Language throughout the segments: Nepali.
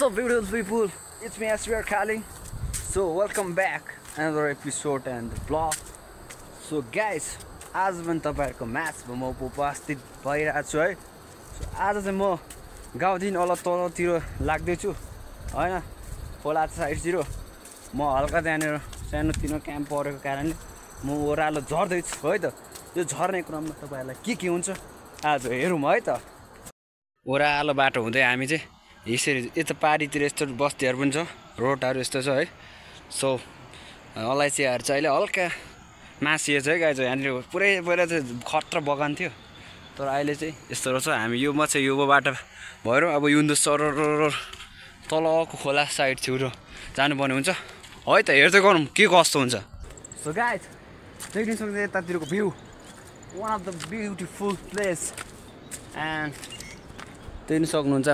up, beautiful people? It's me, Aswar Khali. So welcome back another episode and vlog. So guys, आज पनि तपाईहरुको म्याचमा म उपस्थित भइरहेको छु है. सो आज चाहिँ म गाउँदेखि अलग तलतिर लाग्दै छु हैन, खोला साइडतिर. म हल्का त्यहाँनिर सानोतिनो क्याम्प परेको कारणले म ओह्रालो झर्दै छु है त. यो झर्ने क्रममा तपाईहरुलाई के हुन्छ आज हेरौँ है त. ओह्रालो बाटो हुँदै हामी चाहिँ यसरी यता पारीतिर यस्तो बस्तीहरु पनि छ, रोडहरु यस्तो छ है. सो अलैँचीहरु चाहिँ अहिले हल्का मासिएछ है गाइज. यहाँनिर पुरै पहिला चाहिँ खतरा बगान थियो, तर अहिले चाहिँ यस्तो रहेछ. हामी यो म चाहिँ यो बाटो भएर अब युन्दो सरर तलको खोला साइड छेउरो जानुपर्ने हुन्छ है त. हेर्दै गरौँ के कस्तो हुन्छ. सो गाइज देख्न सक्नुहुन्छ यतातिरको view, one of the beautiful place. And देख्न सक्नुहुन्छ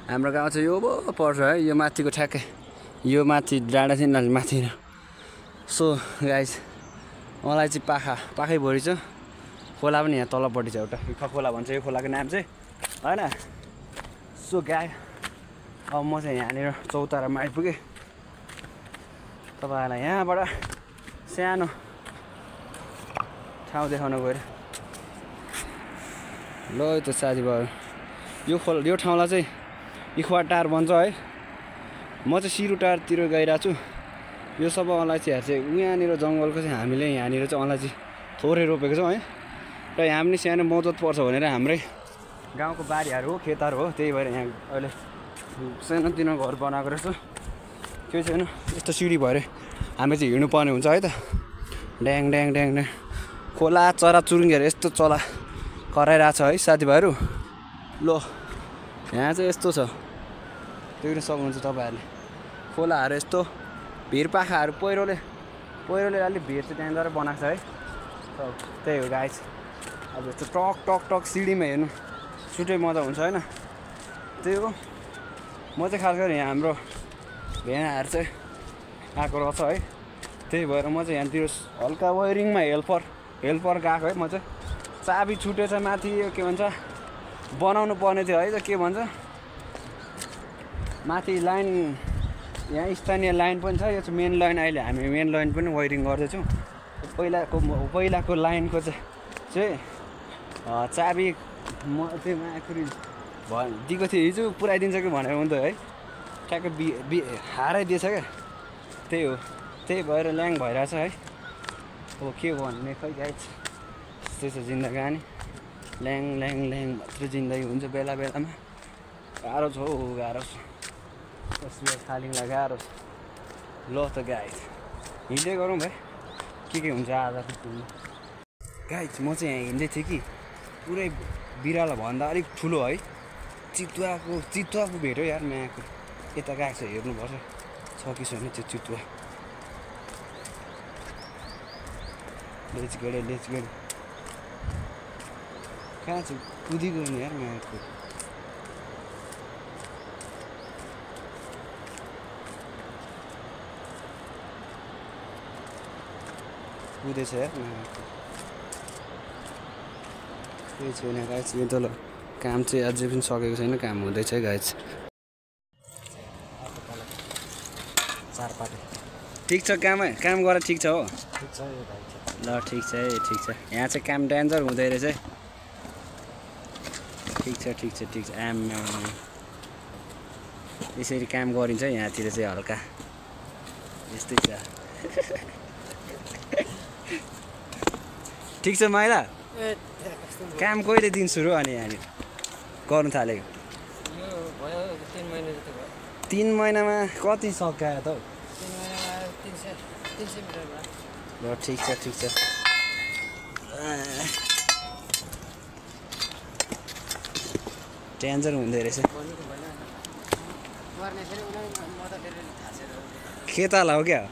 हाम्रो गाउँ चाहिँ यो पर्छ है, यो माथिको ठ्याक्कै यो माथि डाँडा चाहिँ माथि. सो गाइज मलाई चाहिँ पाखै भरि छ. खोला पनि यहाँ तलपट्टि छ एउटा, इखा खोला भन्छ यो खोलाको नाम चाहिँ हैन. सो गाइज अब म चाहिँ यहाँनिर चौतारामा आइपुगेँ. तपाईहरुलाई यहाँबाट सानो ठाउँ देखाउन गएर ल त साथीभाइ, यो ठाउँलाई चाहिँ इखवाटार भन्छ है. म चाहिँ सिरुटारतिर गइरहेको छु. यो सब अलैँचीहरु चाहिँ यहाँनिर जङ्गलको चाहिँ हामीले यहाँनिर चाहिँ अलैँची थोरै रोपेको छौँ है. र यहाँ पनि सानो मद्दत पर्छ भनेर हाम्रै गाउँको बारीहरु हो, खेतहरु हो, त्यही भएर यहाँ अहिले सानोतिनो घर बनाएको रहेछ. केही छैन, यस्तो सिडी भएर हामी चाहिँ हिँड्नु पर्ने हुन्छ है त. ड्याङ ड्याङ ड्याङ ड्याङ खोला चराचुरुङ्गीहरु यस्तो चला कराइरहेछ है साथीभाइहरु. ल यहाँ चाहिँ यस्तो छ, देख्न सक्नुहुन्छ तपाईहरुले. खोलाहरु यस्तो भिरपाखाहरु पहिरोले अलिक भिर चाहिँ त्यहाँबाट बनाएको छ है. त्यही हो गाइस. अब यस्तो टक टक टक सिडीमा हेर्नु छुट्टै मजा हुन्छ हैन. त्यही हो. म चाहिँ खास गरी यहाँ हाम्रो भेनाहरु चाहिँ आएको रहेछ है. त्यही भएर म चाहिँ यहाँतिर हल्का वायरिङमा हेल्पर गएको है. म चाहिँ चाबी छुटेछ माथि, के भन्छ बनाउनु पर्ने थियो है त. के भन्छ माथि लाइन, यहाँ स्थानीय लाइन पनि छ. यो चाहिँ मेन लाइन. अहिले हामी मेन लाइन पनि वायरिङ गर्दैछौँ. पहिलाको लाइनको चाहिँ चाबी म चाहिँ माखुरी दिएको थिएँ हिजो, पुऱ्याइदिन्छ कि भनेर हुन्थ्यो है. ठ्याक्कै हाराइदिएछ क्या. त्यही हो, त्यही भएर ल्याङ भइरहेछ है. अब के भन्ने खै गाइस, त्यस्तै छ जिन्दगानी. ल्याङ ल्याङ ल्याङ मात्र जिन्दगी हुन्छ बेला बेलामा. गाह्रो छ हौ, गाह्रो छ. तस्बिर खालिङलाई गाह्रो छ. ल त गाइस हिँड्दै गरौँ भाइ, के हुन्छ आजको दिनमा. गाइस म चाहिँ यहाँ हिँड्दै थिएँ कि पुरै बिरालो भन्दा अलिक ठुलो है चितुवाको भेट्यो यार. म्याको यता गएको छ, हेर्नुपर्छ छ कि छैन त्यो चितुवा. लेच गयो कहाँ छ, कुदिगयो नि यार म्याको. कुदेछ यार म्याको. केही छैन गाइस. यो तल काम चाहिँ अझै पनि सकेको छैन, काम हुँदैछ गाइस. ठिक छ, काम गरेर ठिक छ हो. ल ठिक छ है, ठिक छ. यहाँ चाहिँ काम डेन्जर हुँदै रहेछ है. ठिक छ. यसरी काम गरिन्छ यहाँतिर चाहिँ हल्का यस्तै छ. ठिक छ माइला. काम कहिले दिन सुरु अनि यहाँनिर गर्नु थालेको? 3 महिनामा कति सकायो त? 3 महिनामा 300 मिटर भयो. ल ठिक छ. डेन्जर हुँदै रहेछ. खेताला हो क्या?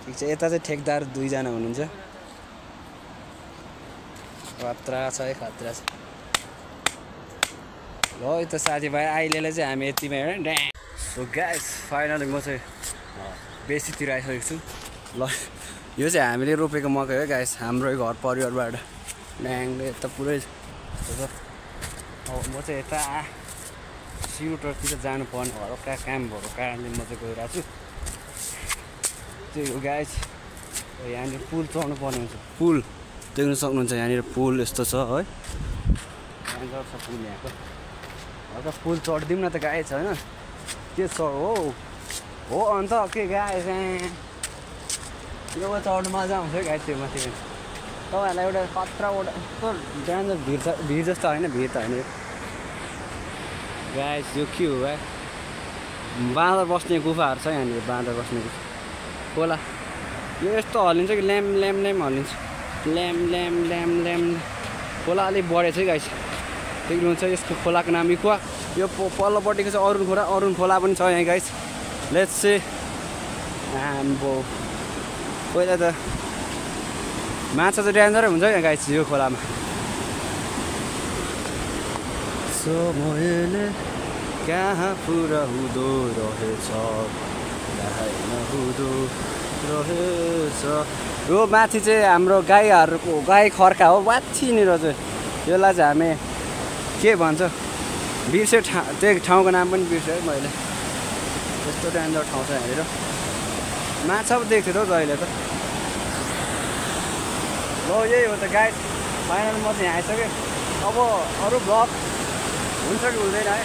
ठिक छ. यता चाहिँ ठेकदार 2 जना हुनुहुन्छ. खतरा छ है, खतरा छ. ल यो त साथीभाइ अहिलेलाई चाहिँ हामी यतिमै हेर्नु. सो गाइस फाइनली म चाहिँ बेसीतिर आइसकेको छु. ल यो चाहिँ हामीले रोपेको मकै है गाइस, हाम्रै घर परिवारबाट. ड्याङले यता पुरै. अब म चाहिँ यता सिलौटरतिर जानुपर्ने हल्का काम भएको कारणले म चाहिँ गइरहेको छु। त्यही हो गाइस, यहाँनिर पुल चढ्नु पर्ने हुन्छ। पुल देख्न सक्नुहुन्छ, यहाँनिर पुल यस्तो छ है, यहाँ छ पुल यहाँको। हल्का पुल चढिदिउँ न त गाइस, होइन के छ हो अन्त के गाइस यो चढ्नु मजा आउँछ है गाइस। त्यो माथि तपाईँहरूलाई एउटा खतरावटा यस्तो डेन्जर भिड जस्तो होइन, भिड त होइन गाइस। यो के हो भाइ, बाँदर बस्ने गुफाहरू छ यहाँनिर, बाँदर बस्ने गुफा खोला। यो यस्तो हल्लिन्छ कि ल्याम ल्याम ल्याम हल्लिन्छ, ल्याम ल्याम ल्याम ल्याम। खोला अलिक बढेछ है गाइस, देख्नुहुन्छ यसको खोलाको नाम इक्वा। यो पल्लोपट्टिको चाहिँ अरुण खोला पनि छ यहाँ गाइस। लेट्स से आम्बो, पहिला त माछा चाहिँ डेन्जरै हुन्छ यहाँ गाइस यो खोलामा। समयले कहाँ पुरा हुँदो रहेछ, हुँदो रहेछ। यो माथि चाहिँ हाम्रो गाईहरूको गाई खर्का हो माथिनिर चाहिँ। यसलाई चाहिँ हामी के भन्छ बिर्सेँ, त्यो ठाउँको नाम पनि बिर्सेँ है मैले। यस्तो डेन्जर ठाउँ छ यहाँनिर, माछा पो देख्थ्यो त जहिले त। ल यही हो त गाइस, फाइनल म चाहिँ यहाँ आइसकेँ। अब अरू ब्लग हुन्छ कि हुँदैन है,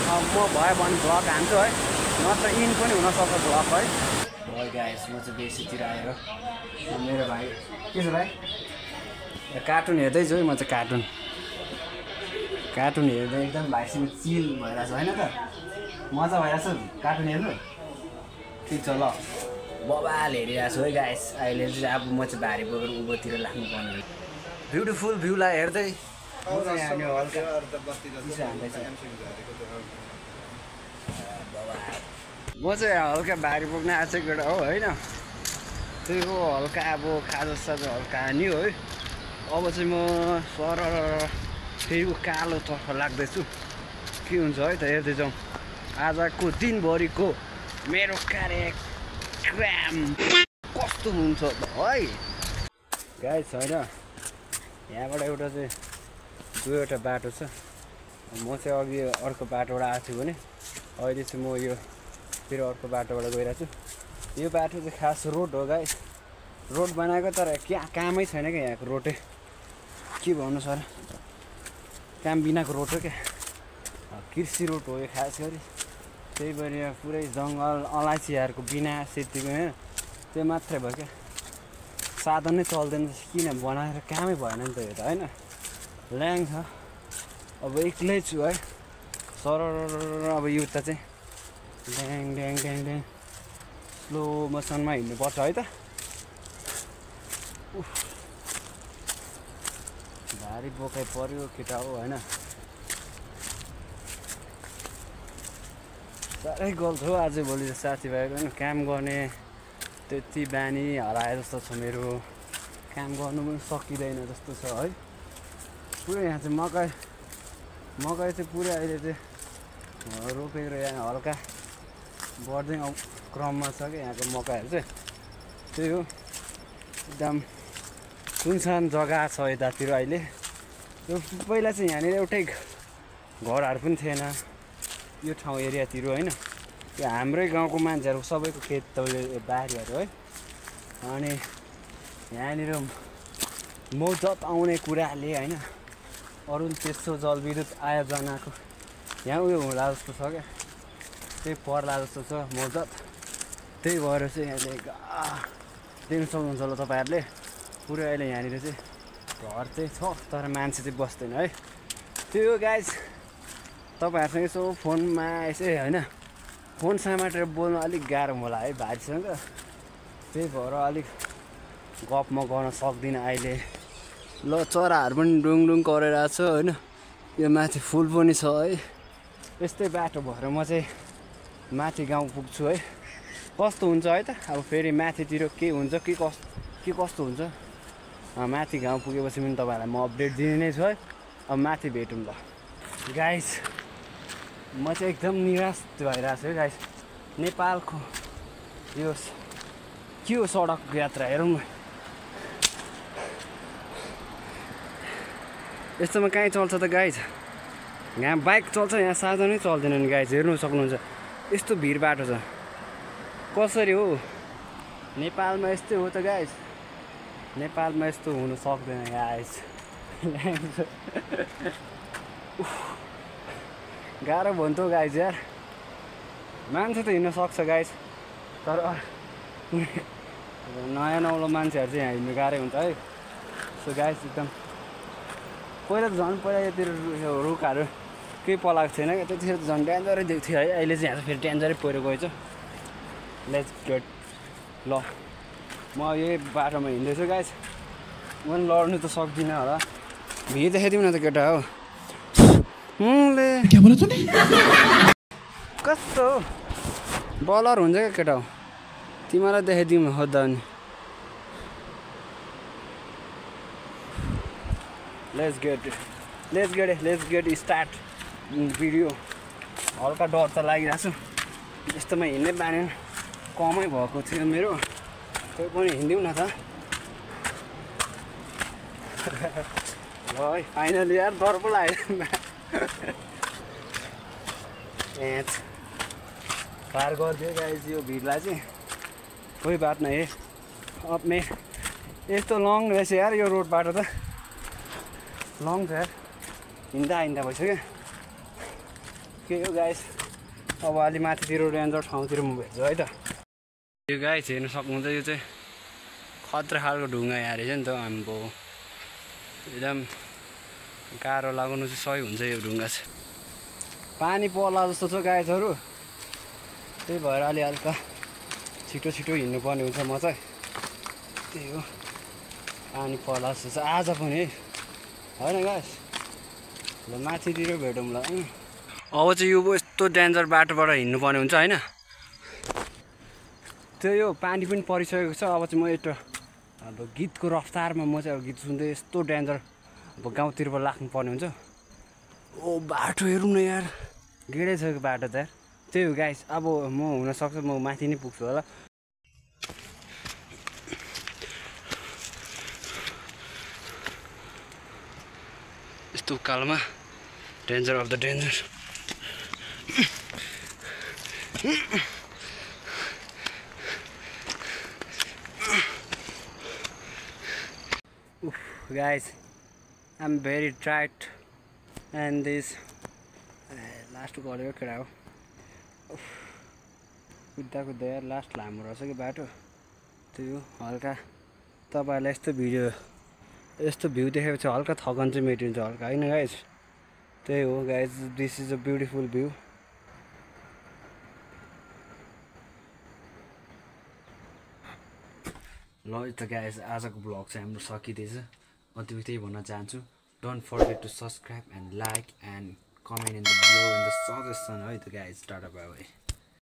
म भयो भने ब्लग हान्छु है, नत्र इन पनि हुनसक्छ ब्लग है। ल गाइस, म चाहिँ बेसीतिर आएर मेरो भाइ के छ भाइ, कार्टुन हेर्दैछु है म चाहिँ। कार्टुन हेर्दै एकदम भाइसँग चिल भइरहेछ होइन त, मजा भइरहेछ कार्टुन हेर्नु। ठिक छ ल, बबाल हेरिरहेको छु है गाइस। अहिले चाहिँ अब म चाहिँ भारी बोकेर उँभोतिर लाग्नुपर्ने। ब्युटिफुल भ्यूलाई हेर्दै म चाहिँ हल्का भारी बोक्न आएको एउटा हो होइन। त्यही हो हल्का अब खाजासाजा हल्का हान्यो है। अब चाहिँ म सर फेरि कालोतर्फ लाग्दैछु, के हुन्छ है त हेर्दै जाउँ। आजको दिनभरिको मेरो कार्यक्रम कस्तो हुन्छ है गाइस होइन। यहाँबाट एउटा चाहिँ दुईवटा बाटो छ, म चाहिँ अघि अर्को बाटोबाट आएको थिएँ भने अहिले चाहिँ म यो फेरि अर्को बाटोबाट गइरहेको छु। यो बाटो चाहिँ खास रोड हो गाइस, रोड बनाएको तर कामै छैन क्या यहाँको रोडै। के भन्नु सर, काम बिनाको रोड हो क्या, कृषि रोड हो यो खास गरी। त्यही भएर यहाँ पुरै जङ्गल अलैँचीहरूको बिना सेतीको होइन, त्यो मात्रै भयो क्या, साधन नै चल्दैन। किन बनाएर कामै भएन नि त यो त होइन। ल्याङ छ, अब एक्लै छु है सर। अब यो त चाहिँ ड्याङ ड्याङ ड्याङ ड्याङ स्लो मोसनमा हिँड्नुपर्छ है त। भारी बोकाइ पर्यो केटा हो होइन, साह्रै गल्छ हो आजभोलि साथीभाइहरू होइन। काम गर्ने त्यति बानी हराए जस्तो छ मेरो, काम गर्नु पनि सकिँदैन जस्तो छ है। पुरै यहाँ चाहिँ मकै चाहिँ पुरै अहिले चाहिँ रोपेको यहाँ हल्का बढ्दै क्रममा छ क्या यहाँको मकैहरू चाहिँ। त्यही हो एकदम सुनसान जग्गा छ यतातिर अहिले। यो पहिला चाहिँ यहाँनिर एउटै घरहरू पनि थिएन यो ठाउँ एरियातिर होइन। यो हाम्रै गाउँको मान्छेहरू सबैको खेत बारीहरू है। अनि यहाँनिर मौजत आउने कुराले होइन, अरू त्यस्तो जलविद्युत आयोजनाको यहाँ उयो होला जस्तो छ क्या, त्यही पर्ला जस्तो छ मौजत। त्यही भएर चाहिँ अहिले देख्न सक्नुहुन्छ होला तपाईँहरूले, पुरै अहिले यहाँनिर चाहिँ घर चाहिँ छ तर मान्छे चाहिँ बस्दैन है। त्यो हो गाइस, तपाईँहरूसँग यसो फोनमा यसै होइन फोन समातेर बोल्नु अलिक गाह्रो होला है भाइसँग, त्यही भएर अलिक गफ म गर्न सक्दिनँ अहिले। ल चराहरू पनि डुङ डुङ गरिरहेको छ होइन, यो माथि फुल पनि छ है। यस्तै बाटो भएर म चाहिँ माथि गाउँ पुग्छु है। कस्तो हुन्छ है त अब फेरि माथितिर के हुन्छ के कस्तो हुन्छ, माथि गाउँ पुगेपछि पनि तपाईँहरूलाई म अपडेट दिने नै छु है। अब माथि भेटौँ ल गाइस। म चाहिँ एकदम निराश भइरहेको छु है गाइस। नेपालको यो के हो सडक यात्रा हेरौँ न, यस्तोमा कहीँ चल्छ त गाइस। यहाँ बाइक चल्छ यहाँ साधनै चल्दैन नि गाइज हेर्नु सक्नुहुन्छ यस्तो भिड बाटो छ कसरी हो नेपालमा यस्तै हो त गाइज नेपालमा यस्तो हुनु सक्दैन गाइज गाह्रो भयो नि त गाइज यार मान्छे त हिँड्न सक्छ गाइज तर नयाँ नौलो मान्छेहरू चाहिँ यहाँ हिँड्नु गाह्रै हुन्छ है सो गाइज एकदम पहिला त झन् पहिला यतिर रुखहरू केही पलाएको छैन क्या त्यतिखेर त झन् डेन्जरै देख्थ्यो है अहिले चाहिँ यहाँ फेरि डेन्जरै पहिरो गएछ लेट्स गेट ल म यही बाटोमा हिँड्दैछु गाइज म पनि लड्नु त सक्दिनँ होला भिड देखाइदिउँ न त केटा हो कस्तो बलर हुन्छ क्या केटा हो तिमीलाई देखाइदिउँ खोज्दा नि लेट्स गेट स्टार्ट भिडियो हल्का डर त लागिरहेको छु यस्तोमा हिँड्नै पाएन कमै भएको थियो मेरो त्यही पनि हिँडिदिउँ न त ल है फाइनली यार डर पो लाग्यो पार गरिदियो गाइज यो भिडलाई चाहिँ कोही बात नै अब यस्तो लङ रहेछ यार यो रोड बाटो त लङ छ यार हिँड्दा भइसक्यो के हो गाइस अब अलि माथितिर डेन्जर ठाउँतिर म भेट्छु है त यो गाइस हेर्नु सक्नुहुन्छ यो चाहिँ खतरा खालको ढुङ्गा यहाँ रहेछ नि त आम्बो एकदम गाह्रो लगाउनु चाहिँ सही हुन्छ यो ढुङ्गा चाहिँ पानी पर्ला जस्तो छ गाइसहरू त्यही भएर अलि हल्का छिटो हिँड्नुपर्ने हुन्छ म चाहिँ त्यही हो पानी पर्ला जस्तो छ आज पनि है होइन गाइस ल माथितिर भेटौँला अब चाहिँ यो यस्तो डेन्जर बाटोबाट हिँड्नुपर्ने हुन्छ होइन त्यो यो पानी पनि परिसकेको छ अब चाहिँ म यता अब गीतको रफ्तारमा म चाहिँ अब गीत सुन्दै यस्तो डेन्जर अब गाउँतिरबाट लाग्नुपर्ने हुन्छ ओ बाटो हेरौँ न यार गेडै छ यो बाटो त यार त्यही हो गाइस अब म हुनसक्छ म माथि नै पुग्छु होला यस्तो उकालोमा danger of the danger guys I'm very tired and this last गरेको केटा हो कुद्दा यार लास्ट लामो रहेछ कि बाटो त्यही हो हल्का तपाईँहरूलाई यस्तो भ्यू देखेपछि हल्का थकान चाहिँ मेटिन्छ हल्का होइन गाइज त्यही हो guys this is a beautiful view ल त गाइज आजको ब्लग चाहिँ हाम्रो सकिँदैछ म तिमी त्यही भन्न चाहन्छु don't forget to subscribe and like and comment in the below in the suggestion है त गाइज टाटा बाइ बाइ